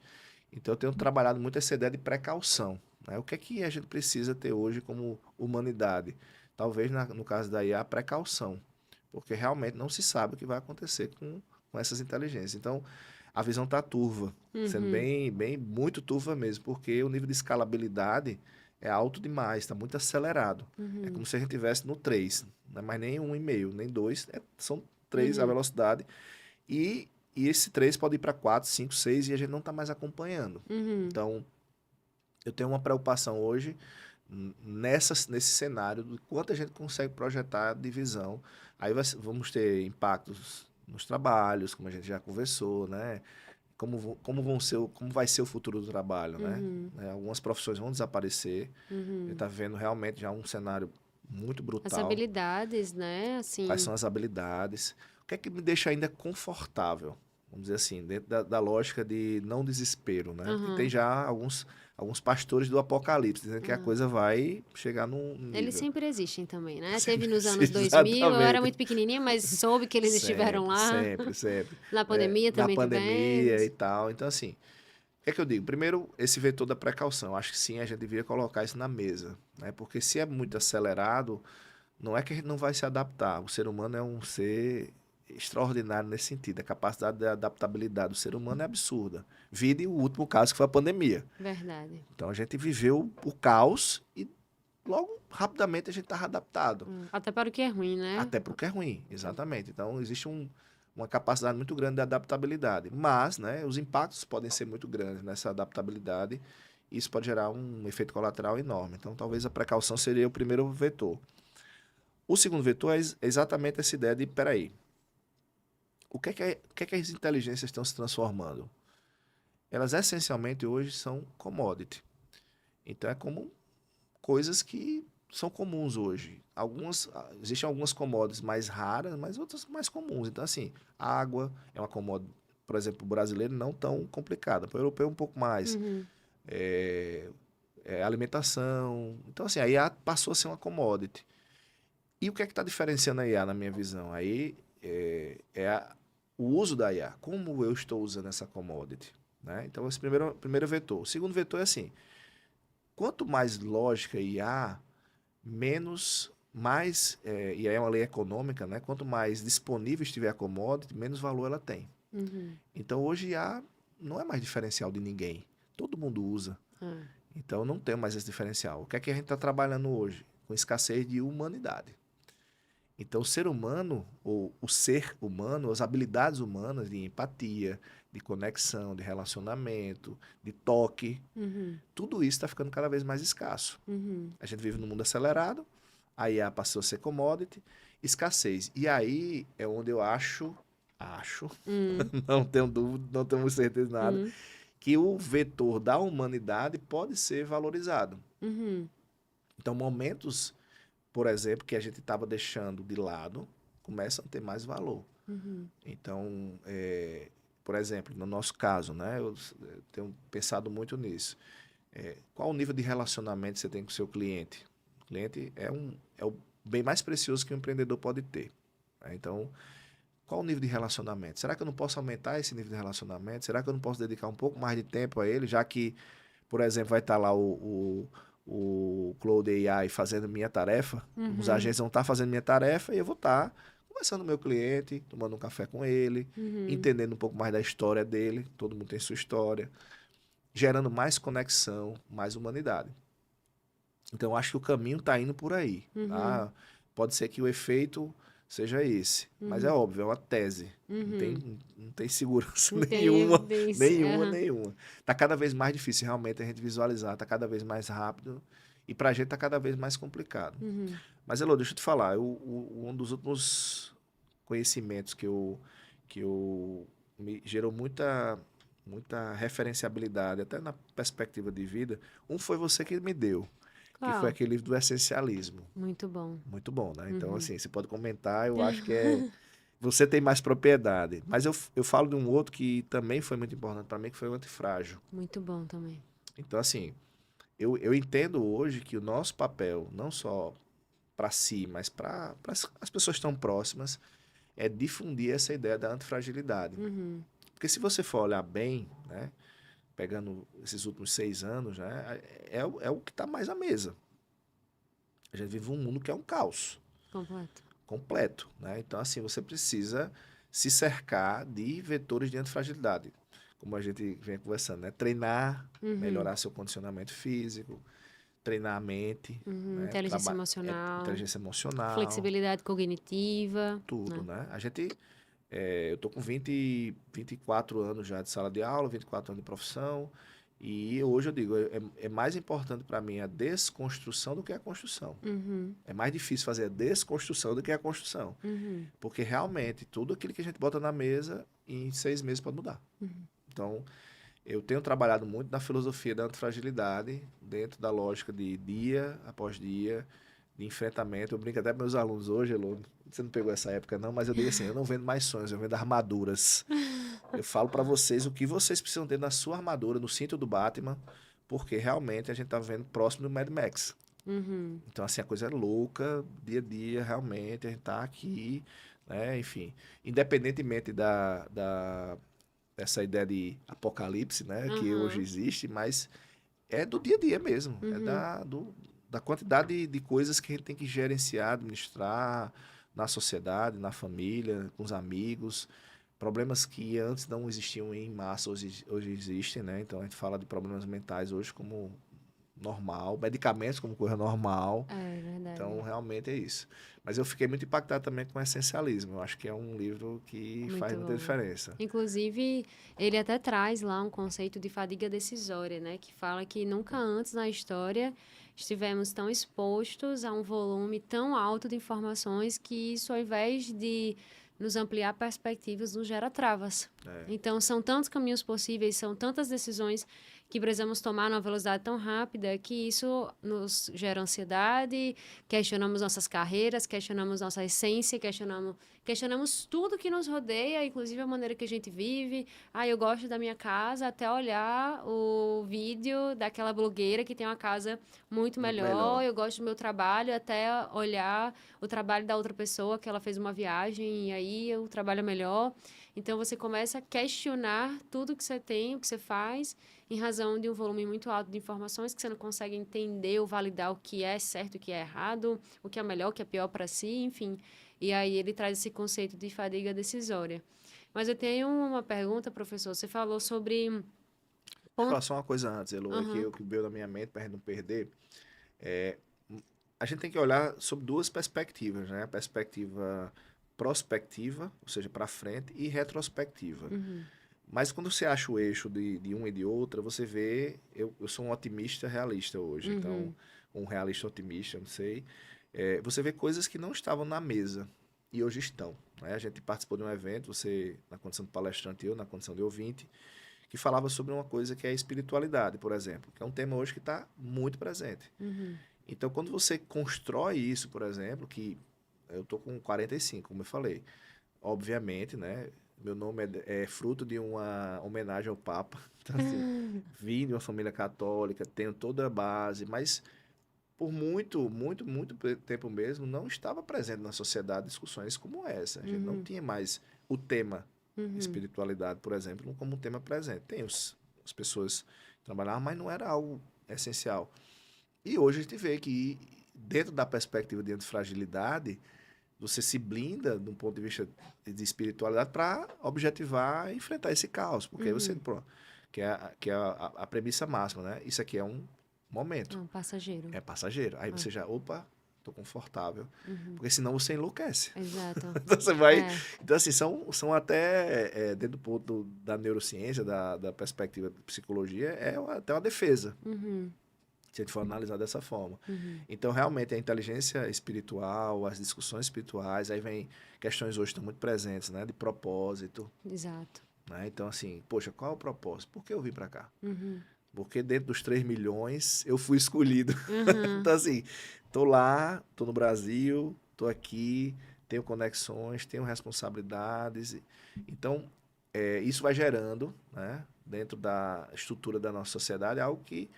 Então, eu tenho trabalhado muito essa ideia de precaução, né? O que é que a gente precisa ter hoje como humanidade? Talvez, no caso da IA, precaução, porque realmente não se sabe o que vai acontecer com essas inteligências. Então, a visão está turva, sendo Uhum, bem, muito turva mesmo, porque o nível de escalabilidade é alto demais, está muito acelerado. É uhum, como se a gente estivesse no 3, não é mais nem 1,5, nem 2, são 3 a uhum, velocidade. E esse 3 pode ir para 4, 5, 6 e a gente não está mais acompanhando. uhum. Então, eu tenho uma preocupação hoje nesse cenário do quanto a gente consegue projetar a divisão. Aí vamos ter impactos nos trabalhos, como a gente já conversou, né? Como vai ser o futuro do trabalho, né? Uhum, Algumas profissões vão desaparecer. A gente uhum. está vivendo realmente já um cenário muito As brutal. habilidades, né? Quais Assim, são as habilidades? O que é que me deixa ainda confortável? Vamos dizer assim, dentro da lógica de não desespero, né? Porque tem aham, já alguns pastores do apocalipse dizendo que a aham. coisa vai chegar num Eles nível. sempre existem também, né? Teve Sempre nos anos existe, 2000, eu era exatamente. muito pequenininha, mas soube que eles estiveram Sempre, lá. sempre, sempre. Na Né? pandemia Na também pandemia e tivemos. tal. Então, assim, o que é que eu digo? Primeiro, esse vetor da precaução. Acho que sim, a gente deveria colocar isso na mesa, né? Porque se é muito acelerado, não é que a gente não vai se adaptar. O ser humano é um ser extraordinário nesse sentido. A capacidade de adaptabilidade do ser humano é absurda. Vide o último caso, que foi a pandemia. Verdade. Então, a gente viveu o caos e logo, rapidamente, a gente estava adaptado. Até para o que é ruim, né? Até para o que é ruim, exatamente. Então, existe uma capacidade muito grande de adaptabilidade. Mas, né, os impactos podem ser muito grandes nessa adaptabilidade e isso pode gerar um efeito colateral enorme. Então, talvez a precaução seria o primeiro vetor. O segundo vetor é exatamente essa ideia de, peraí, o que é que as inteligências estão se transformando? Elas essencialmente hoje são commodity. Então é como coisas que são comuns hoje. Existem algumas commodities mais raras, mas outras mais comuns. Então assim, água é uma commodity, por exemplo, o brasileiro não tão complicada, para o europeu um pouco mais. Uhum, É, alimentação. Então assim, a IA passou a ser uma commodity. E o que é que está diferenciando a IA na minha visão? Aí o uso da IA. Como eu estou usando essa commodity? Né? Então, esse primeiro vetor. O segundo vetor é assim: quanto mais lógica IA, e aí é uma lei econômica, né? Quanto mais disponível estiver a commodity, menos valor ela tem. uhum. Então, hoje IA não é mais diferencial de ninguém. Todo mundo usa. Ah, Então, não tem mais esse diferencial. O que é que a gente está trabalhando hoje? Com escassez de humanidade. Então, o ser humano, ou o ser humano, as habilidades humanas de empatia, de conexão, de relacionamento, de toque, uhum, tudo isso está ficando cada vez mais escasso. uhum, A gente vive num mundo acelerado, a IA passou a ser commodity, escassez. E aí é onde eu acho, uhum, não tenho dúvida, não tenho certeza de nada, uhum, que o vetor da humanidade pode ser valorizado. uhum, Então, momentos, por exemplo, que a gente estava deixando de lado, começam a ter mais valor. uhum, Então, por exemplo, no nosso caso, né, eu tenho pensado muito nisso. Qual o nível de relacionamento você tem com o seu cliente? O cliente é o bem mais precioso que um empreendedor pode ter. Né? Então, qual o nível de relacionamento? Será que eu não posso aumentar esse nível de relacionamento? Será que eu não posso dedicar um pouco mais de tempo a ele, já que, por exemplo, vai estar lá o Cloud AI fazendo minha tarefa, os uhum, agentes vão estar fazendo minha tarefa e eu vou estar conversando com o meu cliente, tomando um café com ele, uhum, entendendo um pouco mais da história dele, todo mundo tem sua história, gerando mais conexão, mais humanidade. Então, eu acho que o caminho está indo por aí. uhum, Tá? Pode ser que o efeito seja esse, mas é uhum, óbvio, é uma tese. Não tem, uhum. não tem segurança Não tem nenhuma, evidência. nenhuma, Aham. nenhuma. Tá cada vez mais difícil realmente a gente visualizar, tá cada vez mais rápido e pra gente tá cada vez mais complicado. Uhum, Mas, Elô, deixa eu te falar, um dos últimos conhecimentos que eu me gerou muita referenciabilidade, até na perspectiva de vida, foi você que me deu, que foi qual? aquele livro do essencialismo. Muito bom. Muito bom, né? Então, Uhum. assim, você pode comentar, eu acho que é. você tem mais propriedade. Mas eu falo de um outro que também foi muito importante para mim, que foi o antifrágil. Muito bom também. Então, assim, eu entendo hoje que o nosso papel, não só para si, mas para as pessoas tão próximas, é difundir essa ideia da antifragilidade. Uhum. Porque se você for olhar bem, né, pegando esses últimos 6 anos, né, é o que está mais à mesa. A gente vive um mundo que é um caos Completo. completo, né? Então, assim, você precisa se cercar de vetores de antifragilidade. Como a gente vem conversando, né? Treinar, Uhum. melhorar seu condicionamento físico, treinar a mente, Uhum. né? Inteligência emocional. Inteligência emocional, Flexibilidade cognitiva. tudo, Né? né? Eu tô com 24 anos já de sala de aula, 24 anos de profissão, e hoje eu digo, é mais importante para mim a desconstrução do que a construção. Uhum. É mais difícil fazer a desconstrução do que a construção. Uhum. Porque realmente tudo aquilo que a gente bota na mesa, em 6 meses pode mudar. Uhum. Então, eu tenho trabalhado muito na filosofia da antifragilidade, dentro da lógica de dia após dia, de enfrentamento. Eu brinco até com meus alunos hoje, Elô, você não pegou essa época não, mas eu digo assim, eu não vendo mais sonhos, eu vendo armaduras. Eu falo para vocês o que vocês precisam ter na sua armadura, no cinto do Batman, porque realmente a gente tá vendo próximo do Mad Max. Uhum. Então, assim, a coisa é louca, dia a dia, realmente, a gente tá aqui, né? Enfim, independentemente dessa ideia de apocalipse, né? Que hoje Uhum. existe, mas é do dia a dia mesmo. É Uhum. da quantidade de coisas que a gente tem que gerenciar, administrar na sociedade, na família, com os amigos. Problemas que antes não existiam em massa, hoje existem, né? Então, a gente fala de problemas mentais hoje como normal, medicamentos como coisa normal. É Então, verdade. realmente é isso. Mas eu fiquei muito impactado também com o Essencialismo. Eu acho que é um livro que Muito faz muita bom. diferença. Inclusive, ele até traz lá um conceito de fadiga decisória, né? Que fala que nunca antes na história estivemos tão expostos a um volume tão alto de informações que isso, ao invés de nos ampliar perspectivas, nos gera travas. É, Então, são tantos caminhos possíveis, são tantas decisões que precisamos tomar numa velocidade tão rápida que isso nos gera ansiedade, questionamos nossas carreiras, questionamos nossa essência, questionamos tudo que nos rodeia, inclusive a maneira que a gente vive. Ah, eu gosto da minha casa, até olhar o vídeo daquela blogueira que tem uma casa muito muito melhor. melhor. Eu gosto do meu trabalho, até olhar o trabalho da outra pessoa, que ela fez uma viagem e aí o trabalho é melhor. Então você começa a questionar tudo que você tem, o que você faz, em razão de um volume muito alto de informações que você não consegue entender ou validar o que é certo e o que é errado, o que é melhor, o que é pior para si, enfim. E aí ele traz esse conceito de fadiga decisória. Mas eu tenho uma pergunta, professor. Você falou sobre Deixa eu ponto. falar só uma coisa antes, Elo, Aham. o que veio na minha mente para a gente não perder. É, a gente tem que olhar sob duas perspectivas, né? A perspectiva prospectiva, ou seja, para frente, e retrospectiva. Uhum. Mas quando você acha o eixo de uma e de outra, você vê. Eu sou um otimista realista hoje, então, Uhum. um realista otimista, não sei. Você vê coisas que não estavam na mesa e hoje estão. Né? A gente participou de um evento, você na condição de palestrante e eu na condição de ouvinte, que falava sobre uma coisa que é a espiritualidade, por exemplo, que é um tema hoje que está muito presente. Uhum. Então, quando você constrói isso, por exemplo, que eu estou com 45, como eu falei, obviamente, né? Meu nome é fruto de uma homenagem ao Papa. Então, assim, vim de uma família católica, tenho toda a base, mas por muito tempo mesmo, não estava presente na sociedade discussões como essa. A gente não Uhum. tinha mais o tema Uhum. espiritualidade, por exemplo, como um tema presente. As pessoas trabalhavam, mas não era algo essencial. E hoje a gente vê que, dentro da perspectiva de antifragilidade, você se blinda, de um ponto de vista de espiritualidade, para objetivar e enfrentar esse caos. Porque aí você, Uhum. pronto, que é a premissa máxima, né? Isso aqui é um É momento, um passageiro. é passageiro. Aí Ah. você já, opa, tô confortável. Uhum. Porque senão você enlouquece. Exato. Então você vai. É. Então, assim, são até, dentro do ponto da neurociência, da perspectiva da psicologia, até uma defesa, Uhum. se a gente for analisar dessa forma. Uhum. Então, realmente, a inteligência espiritual, as discussões espirituais, aí vem questões hoje que estão muito presentes, né? De propósito, Exato. né? Então, assim, poxa, qual é o propósito? Por que eu vim para cá? Uhum. Porque dentro dos 3 milhões eu fui escolhido. Uhum. Então, assim, tô lá, tô no Brasil, tô aqui, tenho conexões, tenho responsabilidades. Então, isso vai gerando, né, dentro da estrutura da nossa sociedade, algo que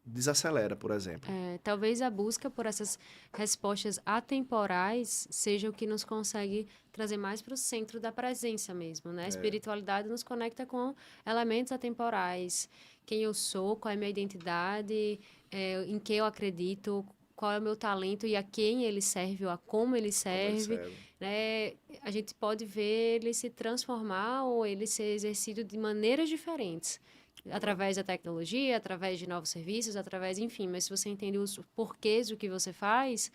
desacelera, por exemplo. Talvez a busca por essas respostas atemporais seja o que nos consegue trazer mais para o centro da presença mesmo, né? A espiritualidade nos conecta com elementos atemporais. Quem eu sou, qual é a minha identidade, em que eu acredito, qual é o meu talento e a quem ele serve ou a como ele serve. Né? A gente pode ver ele se transformar ou ele ser exercido de maneiras diferentes. Através da tecnologia, através de novos serviços, enfim, mas se você entende os porquês do que você faz,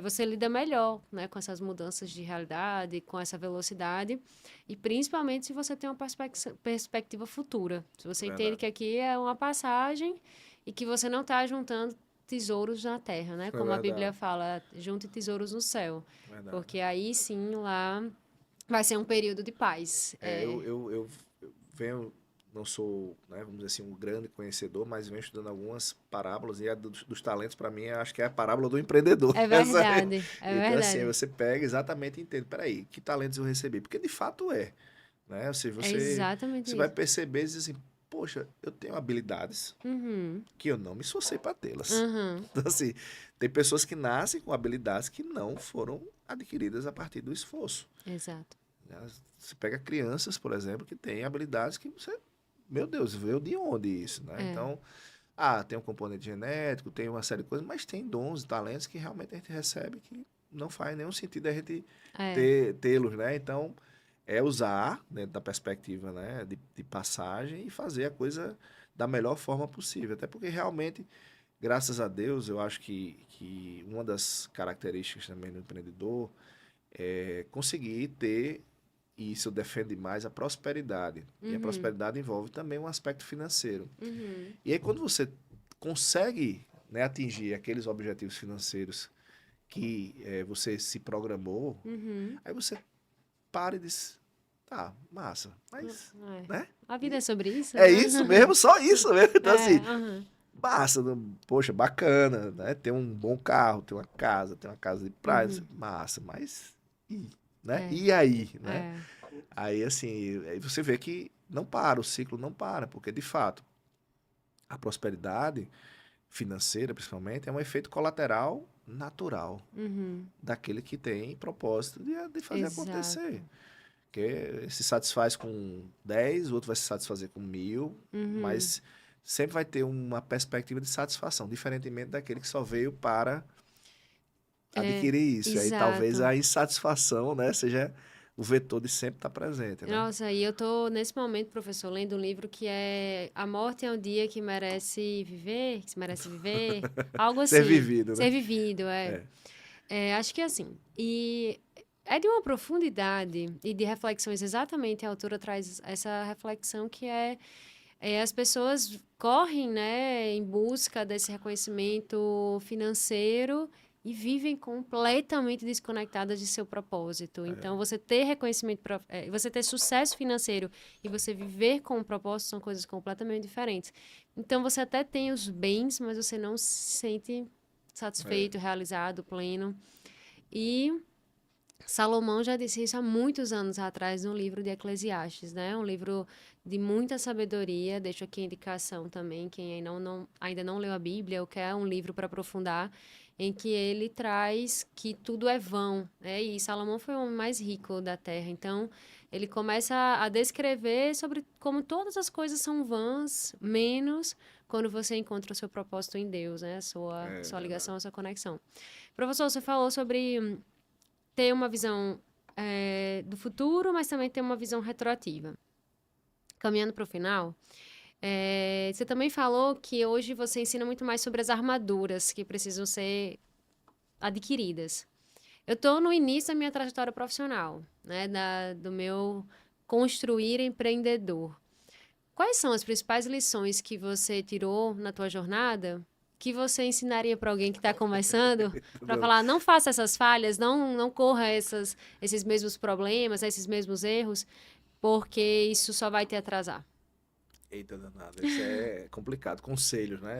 você lida melhor, né, com essas mudanças de realidade, com essa velocidade, e principalmente se você tem uma perspectiva futura. Se você entende que aqui é uma passagem e que você não está juntando tesouros na terra, né? Como a Bíblia fala, junte tesouros no céu. Porque aí sim, lá vai ser um período de paz. Eu venho... Não sou, né, vamos dizer assim, um grande conhecedor, mas venho estudando algumas parábolas, e a dos talentos, para mim, acho que é a parábola do empreendedor. É verdade, então, assim, você pega exatamente e entende, peraí, que talentos eu recebi? Porque, de fato, né? Ou seja, você vai perceber e dizer assim, poxa, eu tenho habilidades que eu não me esforcei para tê-las. Então, assim, tem pessoas que nascem com habilidades que não foram adquiridas a partir do esforço. Exato. Você pega crianças, por exemplo, que têm habilidades que você... Meu Deus, veio de onde isso, né? Então, tem um componente genético, tem uma série de coisas, mas tem dons e talentos que realmente a gente recebe que não faz nenhum sentido a gente tê-los, né? Então, usar, dentro da perspectiva, né, de passagem e fazer a coisa da melhor forma possível. Até porque, realmente, graças a Deus, eu acho que uma das características também do empreendedor é conseguir ter... E isso defende mais a prosperidade. E a prosperidade envolve também um aspecto financeiro. E aí, quando você consegue, né, atingir aqueles objetivos financeiros que você se programou, aí você para e diz, tá, massa, mas... Né? A vida é sobre isso, né? Isso mesmo, só isso mesmo. Então, assim, massa, poxa, bacana, né? Ter um bom carro, ter uma casa de praia, massa, mas... Né? E aí, né? Aí, assim, aí você vê que não para, o ciclo não para, porque, de fato, a prosperidade financeira, principalmente, é um efeito colateral natural daquele que tem propósito de fazer acontecer. Porque se satisfaz com 10, o outro vai se satisfazer com 1000, mas sempre vai ter uma perspectiva de satisfação, diferentemente daquele que só veio para... adquirir isso. E aí talvez a insatisfação, né, seja o vetor de sempre estar presente. Né? Nossa, e eu tô nesse momento, professor, lendo um livro que é A Morte é um Dia que Merece Viver, algo assim. Ser vivido, né? Ser vivido, acho que é assim. E é de uma profundidade e de reflexões, exatamente, a autora traz essa reflexão que as pessoas correm, né, em busca desse reconhecimento financeiro e vivem completamente desconectadas de seu propósito. Então, você ter reconhecimento, você ter sucesso financeiro e você viver com um propósito são coisas completamente diferentes. Então, você até tem os bens, mas você não se sente satisfeito, realizado, pleno. E Salomão já disse isso há muitos anos atrás no livro de Eclesiastes, né? Um livro de muita sabedoria. Deixo aqui a indicação também, quem ainda não leu a Bíblia ou quer um livro para aprofundar, em que ele traz que tudo é vão, né? E Salomão foi o homem mais rico da terra. Então, ele começa a descrever sobre como todas as coisas são vãs, menos quando você encontra o seu propósito em Deus, né? A sua ligação, a sua conexão. Professor, você falou sobre ter uma visão do futuro, mas também ter uma visão retroativa. Caminhando para o final... você também falou que hoje você ensina muito mais sobre as armaduras que precisam ser adquiridas. Eu estou no início da minha trajetória profissional, né, do meu construir empreendedor. Quais são as principais lições que você tirou na tua jornada que você ensinaria para alguém que está começando para falar, não faça essas falhas, não corra esses mesmos problemas, esses mesmos erros, porque isso só vai te atrasar? Eita danada, isso é complicado. Conselhos, né?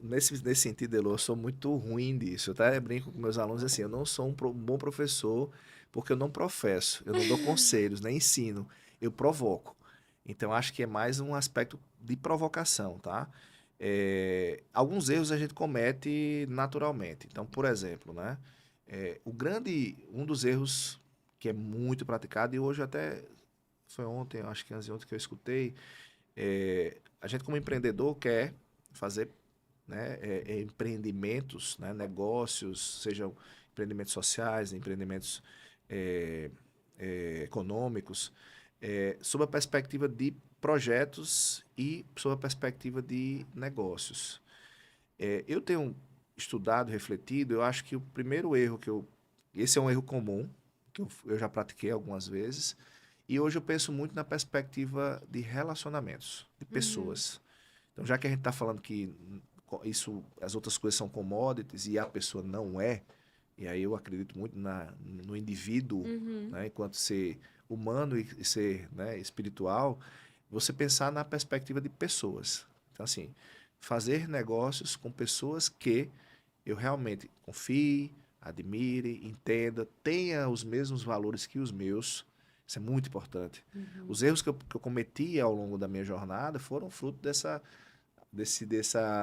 nesse sentido, Elô, eu sou muito ruim disso. Eu até brinco com meus alunos assim, eu não sou um bom professor porque eu não professo, eu não dou conselhos, nem ensino, eu provoco. Então, acho que é mais um aspecto de provocação, tá? Alguns erros a gente comete naturalmente. Então, por exemplo, né? Um dos erros que é muito praticado, e hoje até foi ontem, acho que antes de ontem que eu escutei, a gente como empreendedor quer fazer, né, empreendimentos, né, negócios, sejam empreendimentos sociais, empreendimentos é, econômicos, sob a perspectiva de projetos e sob a perspectiva de negócios. Eu tenho estudado, refletido, eu acho que o primeiro erro esse é um erro comum, que eu já pratiquei algumas vezes, e hoje eu penso muito na perspectiva de relacionamentos, de Uhum. pessoas. Então, já que a gente está falando que as outras coisas são commodities e a pessoa não é, e aí eu acredito muito no indivíduo, Uhum. né, enquanto ser humano e ser, né, espiritual, você pensar na perspectiva de pessoas. Então, assim, fazer negócios com pessoas que eu realmente confie, admire, entenda, tenha os mesmos valores que os meus. Isso é muito importante. Uhum. Os erros que eu cometi ao longo da minha jornada foram fruto dessa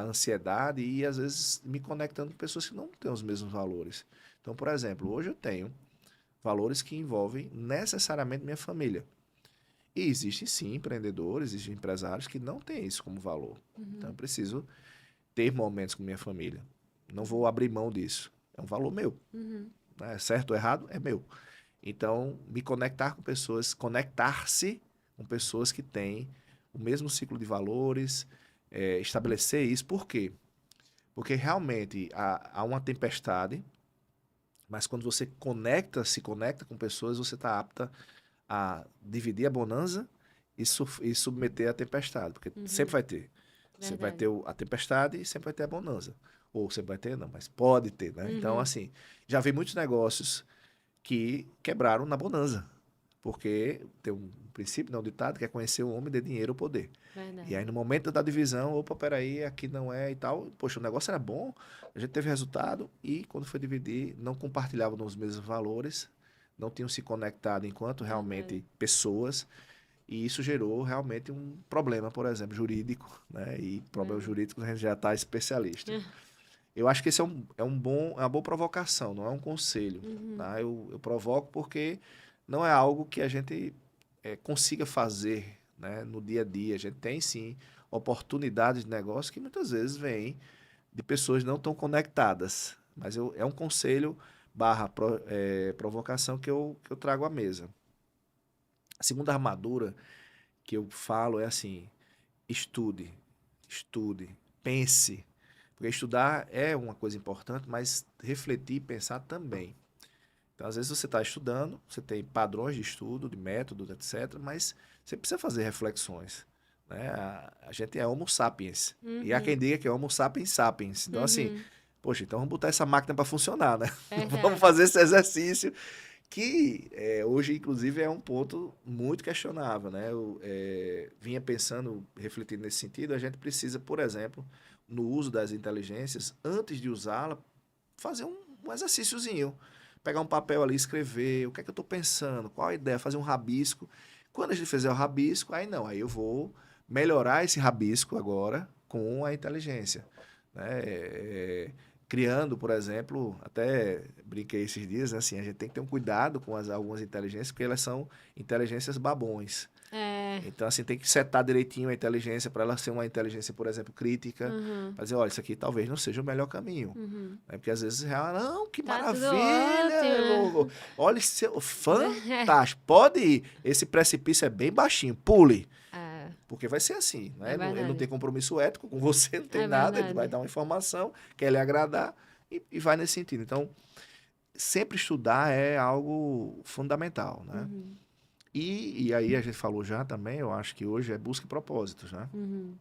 ansiedade e, às vezes, me conectando com pessoas que não têm os mesmos valores. Então, por exemplo, hoje eu tenho valores que envolvem necessariamente minha família. E existem, sim, empreendedores, existem empresários que não têm isso como valor. Então, eu Uhum. preciso ter momentos com minha família. Não vou abrir mão disso. É um valor meu. Uhum. Né? Certo ou errado, é meu. Então, me conectar com pessoas, conectar-se com pessoas que têm o mesmo ciclo de valores, estabelecer isso. Por quê? Porque realmente há uma tempestade, mas quando você se conecta com pessoas, você está apta a dividir a bonança e submeter a tempestade, porque sempre Uhum. vai ter. Você vai ter Verdade. a tempestade e sempre vai ter a bonança. Ou sempre vai ter, não, mas pode ter, né? Então, Uhum. assim, já vi muitos negócios que quebraram na bonança. Porque tem um princípio, não, um ditado, que é conhecer o homem, de dinheiro ou poder. E Verdade. aí, no momento da divisão, opa, peraí, aqui não é e tal. Poxa, o negócio era bom, a gente teve resultado e quando foi dividir, não compartilhavam nos mesmos valores, não tinham se conectado enquanto Verdade. realmente pessoas. E isso gerou realmente um problema, por exemplo, jurídico, né? E problemas Verdade. jurídicos a gente já está especialista. Eu acho que esse é uma boa provocação, não é um conselho. Uhum. Tá? Eu provoco porque não é algo que a gente consiga fazer, né, no dia a dia. A gente tem sim oportunidades de negócio que muitas vezes vêm de pessoas não tão conectadas. Mas é um conselho barra provocação que eu trago à mesa. A segunda armadura que eu falo é assim: estude, estude, pense. Porque estudar é uma coisa importante, mas refletir e pensar também. Então, às vezes você está estudando, você tem padrões de estudo, de métodos, etc., mas você precisa fazer reflexões. Né? A gente é Homo sapiens. E há quem Uhum. diga que é Homo sapiens sapiens. Então, assim, Uhum. poxa, então vamos botar essa máquina para funcionar, né? Vamos Verdade. fazer esse exercício que hoje, inclusive, é um ponto muito questionável, né? Eu vinha pensando, refletindo nesse sentido, a gente precisa, por exemplo, no uso das inteligências, antes de usá-la, fazer um exercíciozinho. Pegar um papel ali, escrever, o que é que eu estou pensando, qual a ideia, fazer um rabisco. Quando a gente fizer o rabisco, aí não, aí eu vou melhorar esse rabisco agora com a inteligência. Né? Criando, por exemplo, até brinquei esses dias, né, assim, a gente tem que ter um cuidado com algumas inteligências, porque elas são inteligências babões. É. Então, assim, tem que setar direitinho a inteligência para ela ser uma inteligência, por exemplo, crítica, Uhum. para dizer, olha, isso aqui talvez não seja o melhor caminho. Uhum. Né? Porque às vezes, não, que Tá tudo maravilha, Elô. ótimo, Olha, seu, né? fantástico, pode ir. Esse precipício é bem baixinho, pule. É, Porque vai ser assim, né? é Ele não tem verdade. compromisso ético com você, não tem É nada, ele vai verdade. dar uma informação, quer lhe agradar e vai nesse sentido. Então, sempre estudar é algo fundamental, né? Uhum. E aí a gente falou já também, eu acho que hoje é busca e propósitos, né? Uhum.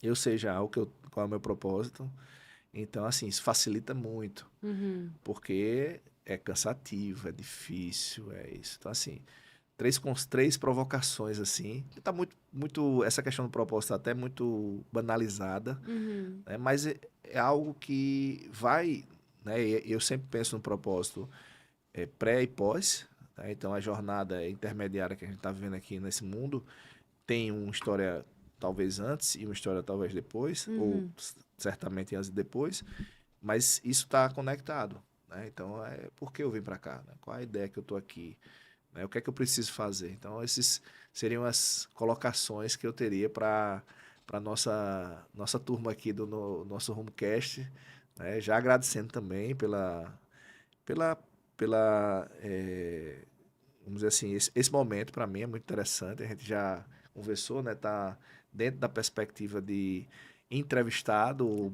Eu sei já qual é o meu propósito, então, assim, isso facilita muito, Uhum. porque é cansativo, é difícil, é isso. Então, assim, três provocações, assim. Tá muito, essa questão do propósito tá até muito banalizada, né? Mas é algo que vai, né? E eu sempre penso no propósito pré e pós, tá? Então, a jornada intermediária que a gente está vivendo aqui nesse mundo tem uma história talvez antes e uma história talvez depois, ou certamente antes e depois, mas isso está conectado, né? Então, por que eu vim para cá, né? Qual a ideia que eu estou aqui? Né? O que é que eu preciso fazer? Então, esses seriam as colocações que eu teria para nossa turma aqui do nosso Rumocast, né? Já agradecendo também pela, vamos dizer assim, esse momento para mim é muito interessante. A gente já conversou, né? Tá dentro da perspectiva de entrevistado,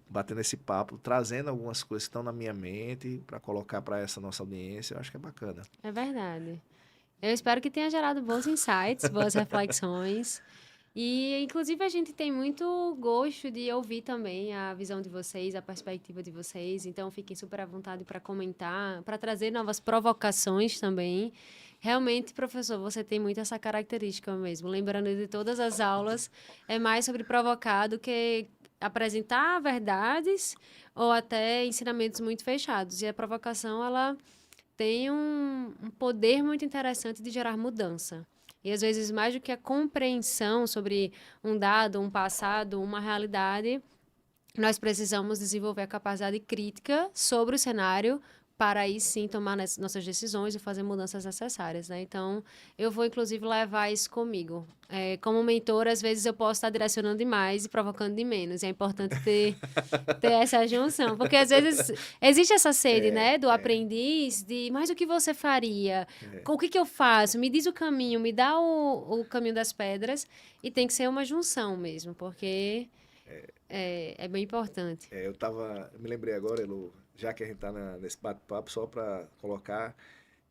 batendo esse papo, trazendo algumas coisas que estão na minha mente para colocar para essa nossa audiência. Eu acho que é bacana. É verdade. Eu espero que tenha gerado bons insights, boas reflexões. E, inclusive, a gente tem muito gosto de ouvir também a visão de vocês, a perspectiva de vocês. Então, fiquem super à vontade para comentar, para trazer novas provocações também. Realmente, professor, você tem muito essa característica mesmo. Lembrando de todas as aulas, é mais sobre provocar do que apresentar verdades ou até ensinamentos muito fechados. E a provocação, ela tem um poder muito interessante de gerar mudança. E às vezes, mais do que a compreensão sobre um dado, um passado, uma realidade, nós precisamos desenvolver a capacidade crítica sobre o cenário para aí sim tomar nossas decisões e fazer mudanças necessárias, né? Então, eu vou inclusive levar isso comigo. Como mentor, às vezes eu posso estar direcionando demais e provocando de menos. E é importante ter essa junção, porque às vezes existe essa sede, né, do aprendiz, de mas o que você faria? O que eu faço? Me diz o caminho, me dá o caminho das pedras, e tem que ser uma junção mesmo, porque é bem importante. Eu me lembrei agora, Elu, já que a gente está nesse bate-papo, só para colocar,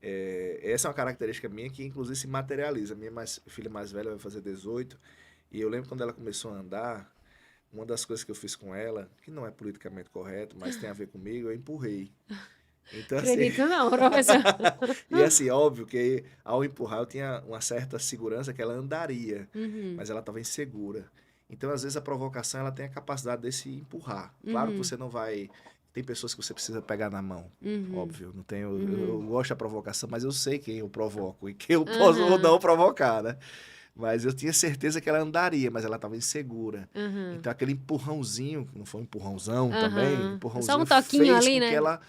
essa é uma característica minha que inclusive se materializa. Minha filha mais velha vai fazer 18, e eu lembro quando ela começou a andar, uma das coisas que eu fiz com ela, que não é politicamente correto, mas tem a ver comigo, eu empurrei. Então, assim, Acredito não, professor. e assim, óbvio que ao empurrar eu tinha uma certa segurança que ela andaria, mas ela estava insegura. Então, às vezes, a provocação ela tem a capacidade de se empurrar. Claro que você não vai. Tem pessoas que você precisa pegar na mão, óbvio. Não tenho, eu gosto da provocação, mas eu sei quem eu provoco e quem eu posso ou não provocar, né? Mas eu tinha certeza que ela andaria, mas ela estava insegura. Então, aquele empurrãozinho, não foi um empurrãozão também, Só empurrãozinho um toquinho fez ali, com né? que ela...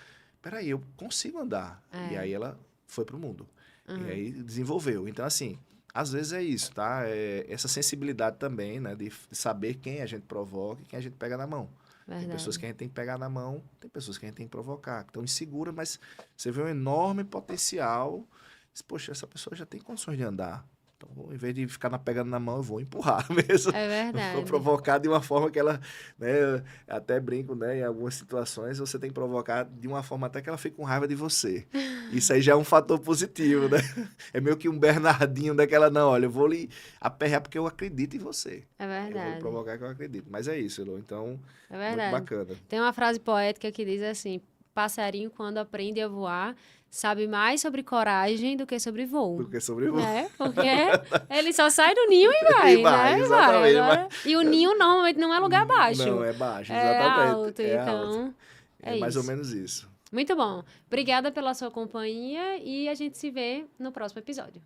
Peraí, eu consigo andar. E aí ela foi pro mundo. E aí desenvolveu. Então, assim, às vezes é isso, tá? Essa sensibilidade também, né? De saber quem a gente provoca e quem a gente pega na mão. Verdade. Tem pessoas que a gente tem que pegar na mão, tem pessoas que a gente tem que provocar, que estão inseguras, mas você vê um enorme potencial. Diz, poxa, essa pessoa já tem condições de andar. Então, em vez de ficar pegando na mão, eu vou empurrar mesmo. É verdade. Vou provocar de uma forma que ela, né, até brinco, né, em algumas situações, você tem que provocar de uma forma até que ela fique com raiva de você. Isso aí já é um fator positivo, né? É meio que um Bernardinho daquela, não, olha, eu vou lhe aperrear porque eu acredito em você. É Eu vou verdade. provocar que eu acredito. Mas é isso, Elô. Então, É muito verdade. bacana. Tem uma frase poética que diz assim: passarinho, quando aprende a voar, sabe mais sobre coragem do que sobre voo. Porque sobrevoo. Né? Porque ele só sai do ninho e vai, E vai, né? E exatamente, Agora, e o ninho normalmente não é lugar baixo. Não, é baixo, É exatamente. alto, É então alto. é mais ou isso. menos isso. Muito bom. Obrigada pela sua companhia e a gente se vê no próximo episódio.